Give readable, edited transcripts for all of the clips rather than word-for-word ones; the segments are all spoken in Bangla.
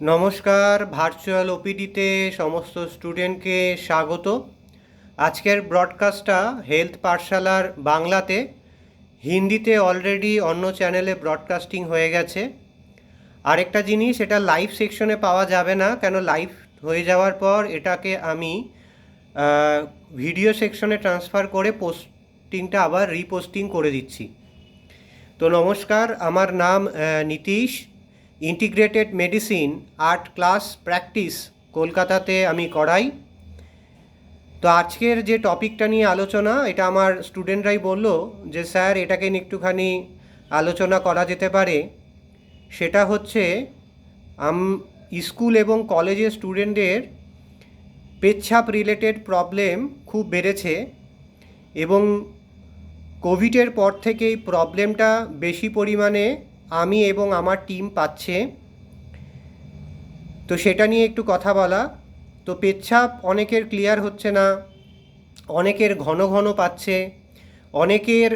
নমস্কার, ভার্চুয়াল ওপিডিতে সমস্ত স্টুডেন্টকে স্বাগত। আজকের ব্রডকাস্টটা হেলথ পাঠশালার বাংলাতে, হিন্দিতে অলরেডি অন্য চ্যানেলে ব্রডকাস্টিং হয়ে গেছে। আরেকটা জিনিস, এটা লাইভ সেকশনে পাওয়া যাবে না, কেন লাইভ হয়ে যাওয়ার পর এটাকে আমি ভিডিও সেকশনে ট্রান্সফার করে পোস্টিংটা আবার রিপোস্টিং করে দিচ্ছি। তো নমস্কার, আমার নাম Nitish. Integrated medicine 8 class practice কলকাতাতে আমি করাই। তো আজকের যে টপিকটা নিয়ে আলোচনা, এটা আমার স্টুডেন্টরাই বলল যে স্যার এটাকে নিয়ে একটুখানি আলোচনা করা যেতে পারে। সেটা হচ্ছে স্কুল এবং কলেজের স্টুডেন্টদের পেচ্ছাপ রিলেটেড প্রবলেম খুব বেড়েছে এবং কোভিডের পর থেকে এই প্রবলেমটা বেশি পরিমাণে আমি এবং আমার টিম পাচ্ছে। তো সেটা নিয়ে একটু কথা বলা। তো পেচ্ছাপ অনেকের ক্লিয়ার হচ্ছে না, অনেকের ঘন ঘন পাচ্ছে, অনেকের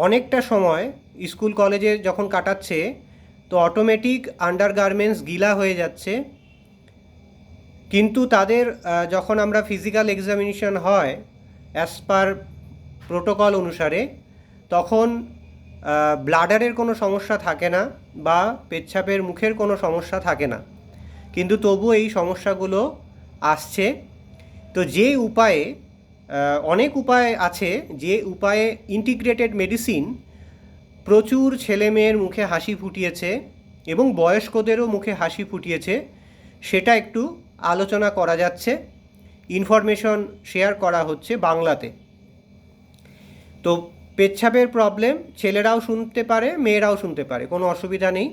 অনেকটা সময় স্কুল কলেজে যখন কাটাচ্ছে তো অটোমেটিক আন্ডারগার্মেন্টস গিলা হয়ে যাচ্ছে, কিন্তু তাদের যখন আমরা ফিজিক্যাল এক্সামিনেশন হয় অ্যাজ পার প্রোটোকল অনুসারে, তখন ব্লাডারের কোনো সমস্যা থাকে না বা পেচ্ছাপের মুখের কোনো সমস্যা থাকে না, কিন্তু তবু এই সমস্যাগুলো আসছে। তো যে উপায়ে অনেক উপায় আছে, যে উপায়ে ইন্টিগ্রেটেড মেডিসিন প্রচুর ছেলেমেয়ের মুখে হাসি ফুটিয়েছে এবং বয়স্কদেরও মুখে হাসি ফুটিয়েছে, সেটা একটু আলোচনা করা যাচ্ছে, ইনফরমেশন শেয়ার করা হচ্ছে বাংলাতে। তো পেচ্ছাপের প্রবলেম ছেলেরাও শুনতে পারে, মেয়েরাও শুনতে পারে, কোনো অসুবিধা নেই।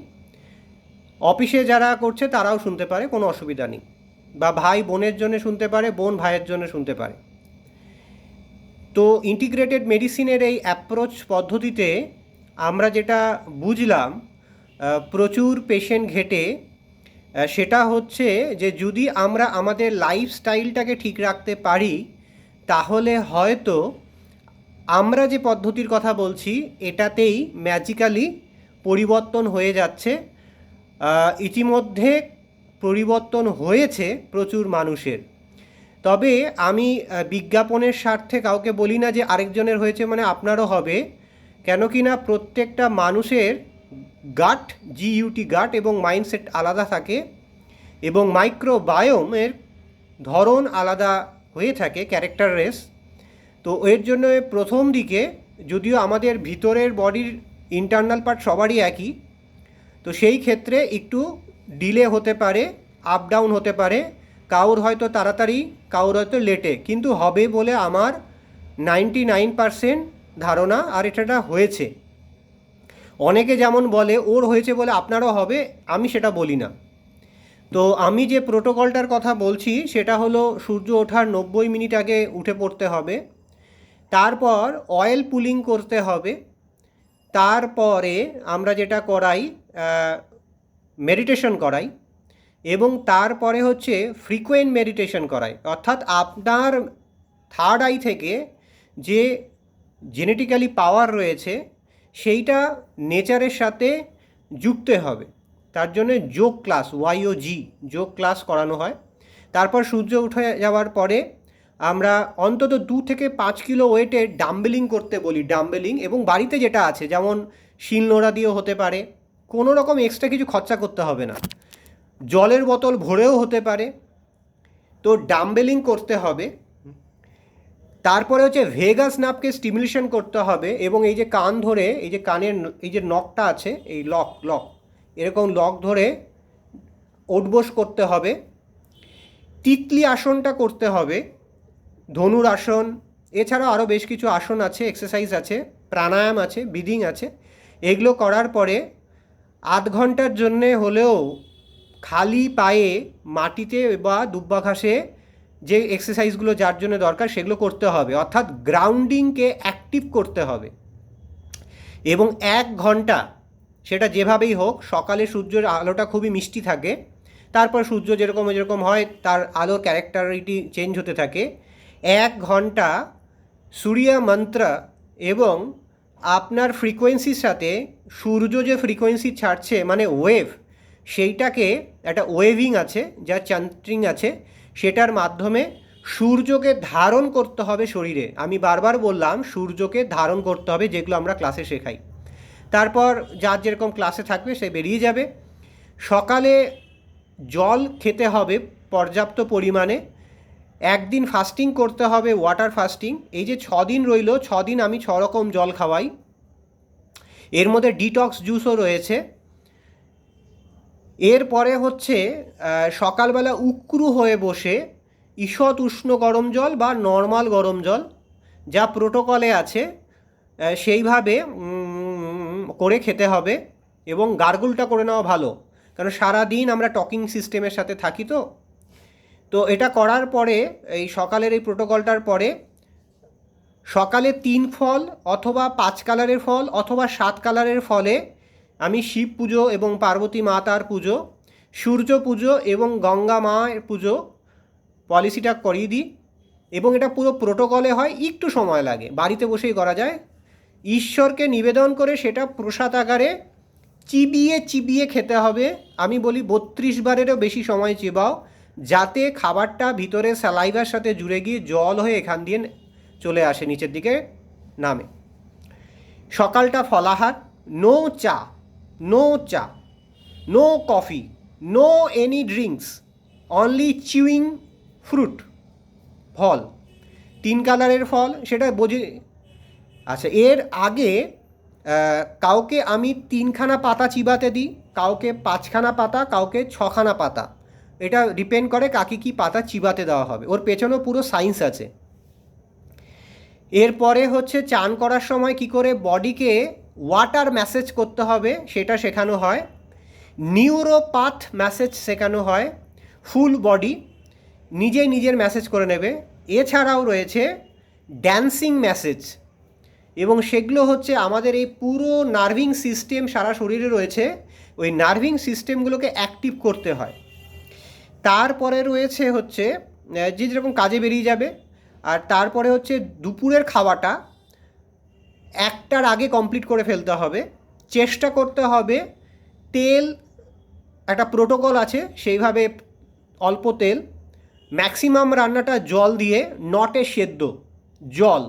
অফিসে যারা করছে তারাও শুনতে পারে, কোনো অসুবিধা নেই। বা ভাই বোনের জন্য শুনতে পারে, বোন ভাইয়ের জন্য শুনতে পারে। তো ইন্টিগ্রেটেড মেডিসিনের এই অ্যাপ্রোচ পদ্ধতিতে আমরা যেটা বুঝলাম প্রচুর পেশেন্ট ঘেটে, সেটা হচ্ছে যে যদি আমরা আমাদের লাইফস্টাইলটাকে ঠিক রাখতে পারি, তাহলে হয়তো আমরা যে পদ্ধতির কথা বলছি এটাতেই ম্যাজিক্যালি পরিবর্তন হয়ে যাচ্ছে। ইতিমধ্যে পরিবর্তন হয়েছে প্রচুর মানুষের। তবে আমি বিজ্ঞাপনের স্বার্থে কাউকে বলি না যে আরেকজনের হয়েছে মানে আপনারও হবে, কেন কি না প্রত্যেকটা মানুষের গাট, জিইউটি গাট এবং মাইন্ডসেট আলাদা থাকে এবং মাইক্রোবায়োমের ধরন আলাদা হয়ে থাকে, ক্যারেক্টারলেস। তো এর জন্য প্রথম দিকে যদিও আমাদের ভিতরের বডির ইন্টারনাল পার্ট সবারই একই, তো সেই ক্ষেত্রে একটু ডিলে হতে পারে, আপ ডাউন হতে পারে, কারোর হয়তো তাড়াতাড়ি, কারোর হয়তো লেটে, কিন্তু হবে বলে আমার 99% ধারণা। আর এটা হয়েছে, অনেকে যেমন বলে ওর হয়েছে বলে আপনারও হবে, আমি সেটা বলি না। তো আমি যে প্রোটোকলটার কথা বলছি সেটা হলো সূর্য ওঠার 90 মিনিট আগে উঠে পড়তে হবে, তারপর অয়েল পুলিং করতে হবে, তারপরে আমরা যেটা করাই মেডিটেশন করাই, এবং তারপরে হচ্ছে ফ্রিকোয়েন্ট মেডিটেশন করাই। অর্থাৎ আপনার থার্ড আই থেকে যে জেনেটিক্যালি পাওয়ার রয়েছে সেইটা নেচারের সাথে যুক্ত হবে, তার জন্য যোগ ক্লাস, ওয়াইওজি যোগ ক্লাস করানো হয়। তারপর সূর্য উঠে যাওয়ার পরে আমরা অন্তত 2 থেকে 5 কিলো ওয়েটে ডাম্বেলিং করতে বলি, ডাম্বেলিং, এবং বাড়িতে যেটা আছে যেমন শিলনোড়া দিয়েও হতে পারে, কোনো রকম এক্সট্রা কিছু খরচা করতে হবে না, জলের বোতল ভরেও হতে পারে। তো ডাম্বেলিং করতে হবে। তারপরে হচ্ছে ভেগাস নার্ভকে স্টিমুলেশন করতে হবে, এবং এই যে কান ধরে, এই যে কানের এই যে নখটা আছে, এই লক এরকম লক ধরে ওঠবোস করতে হবে। তিতলি আসনটা করতে হবে, ধনুর আসন, এছাড়াও আরও বেশ কিছু আসন আছে, এক্সারসাইজ আছে, প্রাণায়াম আছে, ব্রিদিং আছে। এগুলো করার পরে আধ ঘন্টার জন্যে হলেও খালি পায়ে মাটিতে বা দুব্বা ঘাসে যে এক্সারসাইজগুলো যার জন্য দরকার সেগুলো করতে হবে, অর্থাৎ গ্রাউন্ডিংকে অ্যাক্টিভ করতে হবে। এবং 1 ঘন্টা, সেটা যেভাবেই হোক, সকালে সূর্যের আলোটা খুবই মিষ্টি থাকে, তারপর সূর্য যেরকম হয় তার আলোর ক্যারেক্টারিটি চেঞ্জ হতে থাকে। 1 ঘন্টা সূর্য মন্ত্র এবং আপনার ফ্রিকোয়েন্সির সাথে সূর্য যে ফ্রিকোয়েন্সি ছাড়ছে মানে ওয়েভ, সেইটাকে একটা ওয়েভিং আছে, যা চান্ট্রিং আছে, সেটার মাধ্যমে সূর্যকে ধারণ করতে হবে শরীরে। আমি বারবার বললাম সূর্যকে ধারণ করতে হবে, যেগুলো আমরা ক্লাসে শেখাই। তারপর যার যেরকম ক্লাসে থাকবে সে বেরিয়ে যাবে। সকালে জল খেতে হবে পর্যাপ্ত পরিমাণে। একদিন ফাস্টিং করতে হবে, ওয়াটার ফাস্টিং। এই যে 6 দিন রইল, 6 দিন আমি 6 রকম জল খাওয়াই। এর মধ্যে ডিটক্স জুসও রয়েছে। এরপরে হচ্ছে সকালবেলা উক্রু হয়ে বসে ঈষৎ উষ্ণ গরম জল বা নর্মাল গরম জল, যা প্রোটোকলে আছে সেইভাবে করে খেতে হবে। এবং গার্গলটা করে নেওয়া ভালো, কারণ সারাদিন আমরা টকিং সিস্টেমের সাথে থাকি। তো এটা করার পরে, এই সকালের এই প্রোটোকলটার পরে সকালে 3 ফল অথবা 5 কালারের ফল অথবা 7 কালারের ফলে আমি শিব পুজো এবং পার্বতী মাতার পুজো, সূর্য পুজো এবং গঙ্গা মায়ের পুজো পলিসিটা করিয়ে দিই। এবং এটা পুরো প্রোটোকলে হয়, একটু সময় লাগে, বাড়িতে বসেই করা যায়। ঈশ্বরকে নিবেদন করে সেটা প্রসাদ আকারে চিবিয়ে চিবিয়ে খেতে হবে। আমি বলি 32 বারেরও বেশি সময় চিবাও, যাতে খাবারটা ভিতরে স্যালাইভার সাথে জুড়ে গিয়ে জল হয়ে এখান দিয়ে চলে আসে, নিচের দিকে নামে। সকালটা ফলাহার, no cha, no cha, no coffee, no any drinks, only chewing fruit, ফল। 3 কালারের ফল, সেটা বোঝে। আচ্ছা, এর আগে কাউকে আমি 3খানা পাতা চিবাতে দিই, কাউকে 5খানা পাতা, কাউকে 6খানা পাতা। এটা ডিপেন্ড করে কাকে কি পাতা চিবাতে দেওয়া হবে, ওর পেছনেও পুরো সায়েন্স আছে। এরপরে হচ্ছে চান করার সময় কি করে বডিকে ওয়াটার ম্যাসেজ করতে হবে সেটা শেখানো হয়। নিউরোপাথ ম্যাসেজ শেখানো হয়, ফুল বডি নিজেই নিজের ম্যাসেজ করে নেবে। এছাড়াও রয়েছে ড্যান্সিং ম্যাসেজ, এবং সেগুলো হচ্ছে আমাদের এই পুরো নার্ভিং সিস্টেম সারা শরীরে রয়েছে, ওই নার্ভিং সিস্টেমগুলোকে অ্যাক্টিভ করতে হয়। তারপরে রয়েছে হচ্ছে যে যেরকম কাজে বেরিয়ে যাবে। আর তারপরে হচ্ছে দুপুরের খাওয়াটা 1টার আগে কমপ্লিট করে ফেলতে হবে। চেষ্টা করতে হবে তেল, একটা প্রোটোকল আছে সেইভাবে, অল্প তেল, ম্যাক্সিমাম রান্নাটা জল দিয়ে, নটে সেদ্ধ জল,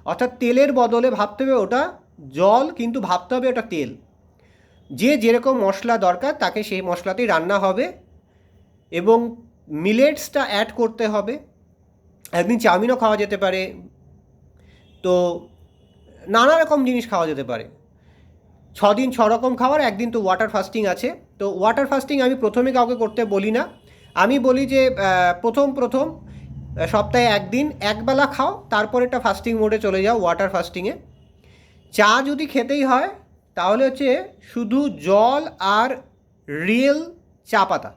অর্থাৎ তেলের বদলে ভাবতে হবে ওটা জল, কিন্তু ভাবতে হবে ওটা তেল। যে যেরকম মশলা দরকার তাকে সেই মশলাতেই রান্না হবে। এবং মিলেটসটা অ্যাড করতে হবে। একদিন চাউমিনও খাওয়া যেতে পারে, তো নানা রকম জিনিস খাওয়া যেতে পারে। 6 দিন 6 রকম খাওয়ার, একদিন তো ওয়াটার ফাস্টিং আছে। তো ওয়াটার ফাস্টিং আমি প্রথমে কাউকে করতে বলি না, আমি বলি যে প্রথম সপ্তাহে একদিন একবেলা খাও, তারপর একটা ফাস্টিং মোডে চলে যাও, ওয়াটার ফাস্টিংয়ে। চা যদি খেতেই হয় তাহলে হচ্ছে শুধু জল আর রিয়েল চা পাতা,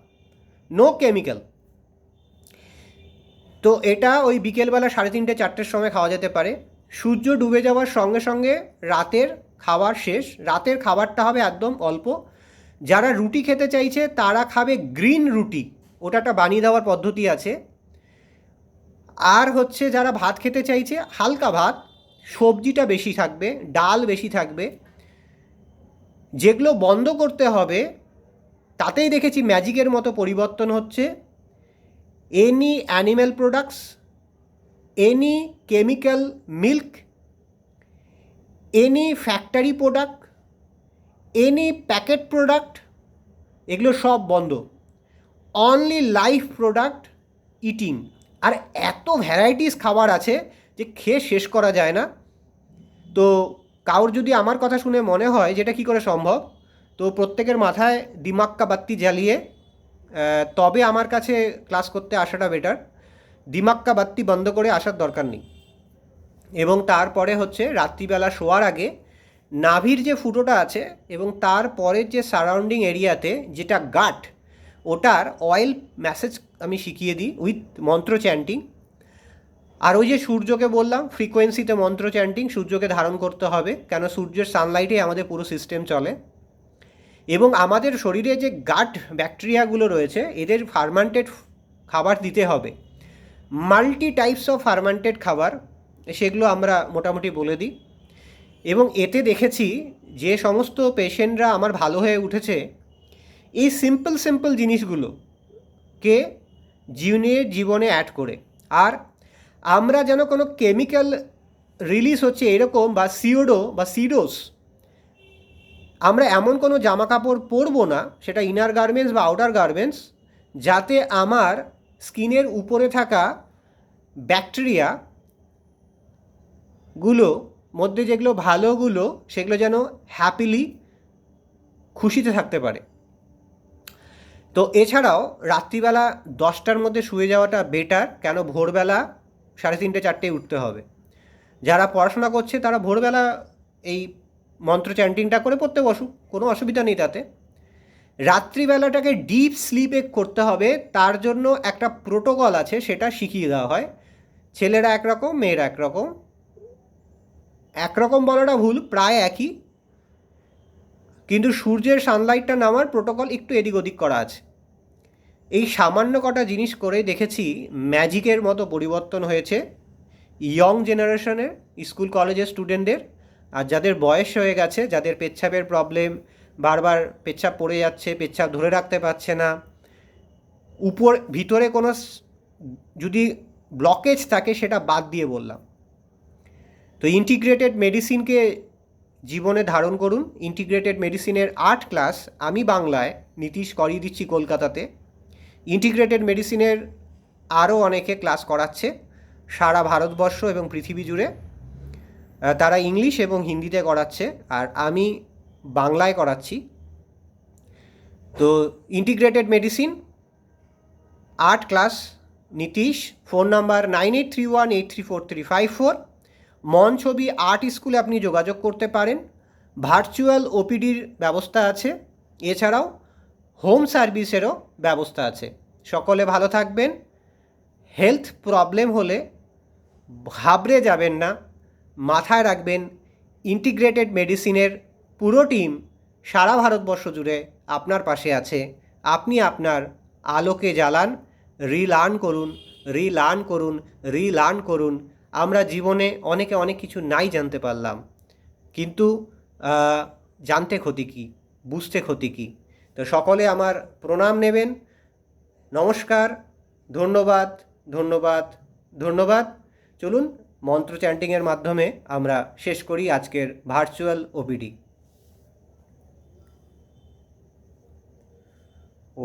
নো কেমিক্যাল। তো এটা ওই বিকেলবেলা 3:30 4টের সময় খাওয়া যেতে পারে। সূর্য ডুবে যাওয়ার সঙ্গে সঙ্গে রাতের খাবার শেষ। রাতের খাবারটা হবে একদম অল্প। যারা রুটি খেতে চাইছে তারা খাবে গ্রিন রুটি, ওটা একটা বানিয়ে দেওয়ার পদ্ধতি আছে। আর হচ্ছে যারা ভাত খেতে চাইছে হালকা ভাত, সবজিটা বেশি থাকবে, ডাল বেশি থাকবে। যেগুলো বন্ধ করতে হবে তাতেই দেখেছি ম্যাজিকের মতো পরিবর্তন হচ্ছে। Any animal products, any chemical milk, any factory product, any packet product, এগুলো সব বন্ধ। Only life product eating. আর এত ভ্যারাইটিস খাবার আছে যে খেয়ে শেষ করা যায় না। তো কারোর যদি আমার কথা শুনে মনে হয় যেটা কী করে সম্ভব, তো প্রত্যেকের মাথায় দিমাক্কা বাত্তি জ্বালিয়ে তবে আমার কাছে ক্লাস করতে আসাটা বেটার। দিমাক্কা বাত্তি বন্ধ করে আসার দরকার নেই। এবং তারপরে হচ্ছে রাত্রিবেলা শোয়ার আগে নাভির যে ফুটোটা আছে এবং তারপরের যে সারাউন্ডিং এরিয়াতে যেটা গাট, ওটার অয়েল ম্যাসেজ আমি শিখিয়ে দিই উইথ মন্ত্র চ্যান্টিং। আর ওই যে সূর্যকে বললাম ফ্রিকোয়েন্সিতে মন্ত্র চ্যান্টিং, সূর্যকে ধারণ করতে হবে, কেন সূর্যের সানলাইটেই আমাদের পুরো সিস্টেম চলে। এবং আমাদের শরীরে যে গাট ব্যাকটেরিয়াগুলো রয়েছে এদের ফার্মান্টেড খাবার দিতে হবে, মাল্টি টাইপস অফ ফার্মান্টেড খাবার, সেগুলো আমরা মোটামুটি বলে দিই। এবং এতে দেখেছি যে সমস্ত পেশেন্টরা আমার ভালো হয়ে উঠেছে, এই সিম্পল সিম্পল জিনিসগুলোকে জীবনে অ্যাড করে, আর আমরা যেন কোনো কেমিক্যাল রিলিজ হচ্ছে এরকম বা সিওডো বা সিডোস, আমরা এমন কোনো জামা কাপড় পরবো না, সেটা ইনার গার্মেন্টস বা আউটার গার্মেন্টস, যাতে আমার স্কিনের উপরে থাকা ব্যাকটেরিয়াগুলো মধ্যে যেগুলো ভালোগুলো সেগুলো যেন হ্যাপিলি খুশিতে থাকতে পারে। তো এছাড়াও রাত্রিবেলা 10টার মধ্যে শুয়ে যাওয়াটা বেটার। কেন ভোরবেলা 3:30 4টেয় উঠতে হবে। যারা পড়াশোনা করছে তারা ভোরবেলা এই মন্ত্র চ্যান্টিংটা করে পড়তে বসুক, কোনো অসুবিধা নেই তাতে। রাত্রিবেলাটাকে ডিপ স্লিপে করতে হবে, তার জন্য একটা প্রোটোকল আছে, সেটা শিখিয়ে দেওয়া হয়। ছেলেরা একরকম, মেয়েরা একরকম। একরকম বলাটা ভুল, প্রায় একই, কিন্তু সূর্যের সানলাইটটা নামার প্রোটোকল একটু এদিক ওদিক করা আছে। এই সামান্য কটা জিনিস করে দেখেছি ম্যাজিকের মতো পরিবর্তন হয়েছে ইয়ং জেনারেশনের স্কুল কলেজের স্টুডেন্টদের। আর যাদের বয়স হয়ে গেছে, যাদের পেচ্ছাপের প্রবলেম, বারবার পেচ্ছাপ পড়ে যাচ্ছে, পেচ্ছাপ ধরে রাখতে পারছে না, ভিতরে কোনো যদি ব্লকেজ থাকে সেটা বাদ দিয়ে বললাম। তো ইন্টিগ্রেটেড মেডিসিনকে জীবনে ধারণ করুন। ইন্টিগ্রেটেড মেডিসিনের 8 ক্লাস আমি বাংলায় নীতিশ করিয়ে দিচ্ছি কলকাতাতে। ইন্টিগ্রেটেড মেডিসিনের আরও অনেকে ক্লাস করাচ্ছে সারা ভারতবর্ষ এবং পৃথিবী জুড়ে। তারা ইংলিশ এবং হিন্দিতে করাচ্ছে, আর আমি বাংলায় করাচ্ছি। তো integrated medicine 8 class Nitish. Phone number 9831834354। মন ছবি আর্ট স্কুলে আপনি যোগাযোগ করতে পারেন। ভার্চুয়াল ওপিডির ব্যবস্থা আছে, এছাড়াও হোম সার্ভিসেরও ব্যবস্থা আছে। সকলে ভালো থাকবেন। হেলথ প্রবলেম হলে ঘাবড়ে যাবেন না, মাথায় রাখবেন ইন্টিগ্রেটেড মেডিসিনের পুরো টিম সারা ভারতবর্ষ জুড়ে আপনার পাশে আছে। আপনি আপনার আলোকে জ্বালান, রিলার্ন করুন, রিলার্ন করুন, রিলার্ন করুন। আমরা জীবনে অনেকে অনেক কিছু নাই জানতে পারলাম, কিন্তু জানতে ক্ষতি কী, বুঝতে ক্ষতি কী। তো সকলে আমার প্রণাম নেবেন। নমস্কার, ধন্যবাদ, ধন্যবাদ, ধন্যবাদ। চলুন মন্ত্র চ্যান্টিংয়ের মাধ্যমে আমরা শেষ করি আজকের ভার্চুয়াল ওপিডি। ও